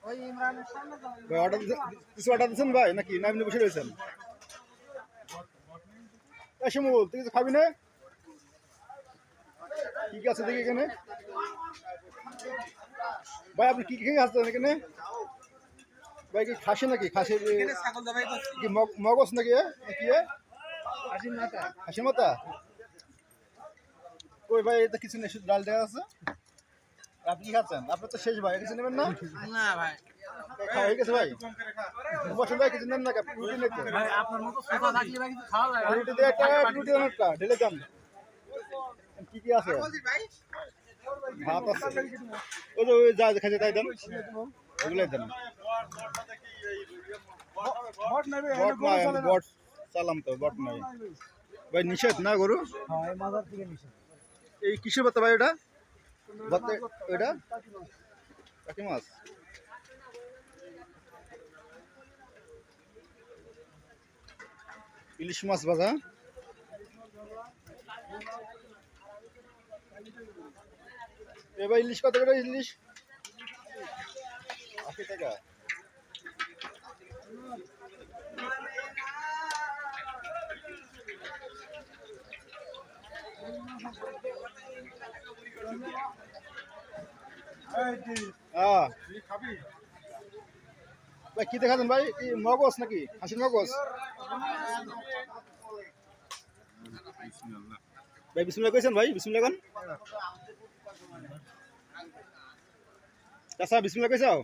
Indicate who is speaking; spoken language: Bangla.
Speaker 1: ভাই কিছু অর্ডার দিচ্ছেন ভাই নাকি না এমনি বসে রয়েছেন? শিমুল তুই কিছু খাবি না? কি কি আছে দেখি এখানে ভাই, আপনি কি কি খাচ্ছেন এখানে ভাই? কি খাসি নাকি? খাসি কি মগজ নাকি? কি হাসির মাথা? কই ভাই, এটা কিছু নেই, শুধু ডাল দেওয়া আছে। আপনি কি খাচ্ছেন? আপনার তো শেষ ভাই, কিছু নেবেন না?
Speaker 2: না ভাই,
Speaker 1: খাওয়া হয়ে গেছে ভাই। বসেন ভাই, কিছু নেন না, রুটি নেই তো?
Speaker 2: ভাই আপনার মতো সোফা থাকলে ভাই কিছু খাওয়া যায়।
Speaker 1: রুটি দিয়ে একটা, রুটি অনেকটা ঢেলে যান। কি কি আছে? ভাত আছে, ওই যে ওই যা খাইছে তাই দেন, ওগুলাই দেন। বট নাই, বট চালাম তো, বট নাই ভাই। নিষেধ না গরু? এই কিসের বাতা ভাই? ওটা বাতা, ওইটা কাকি মাছ। ইলিশ মাছ ভাজা। এবার ইলিশ কত করে? ইলিশ 80 টাকা। ভাই কি দেখাচ্ছেন ভাই? কি মগজ নাকি? হাসির মগজ ভাই? বিসমিল্লাহ কইছেন ভাই? বিসমিল্লাহ কোন চাচা? বিসমিল্লাহ কইছাও?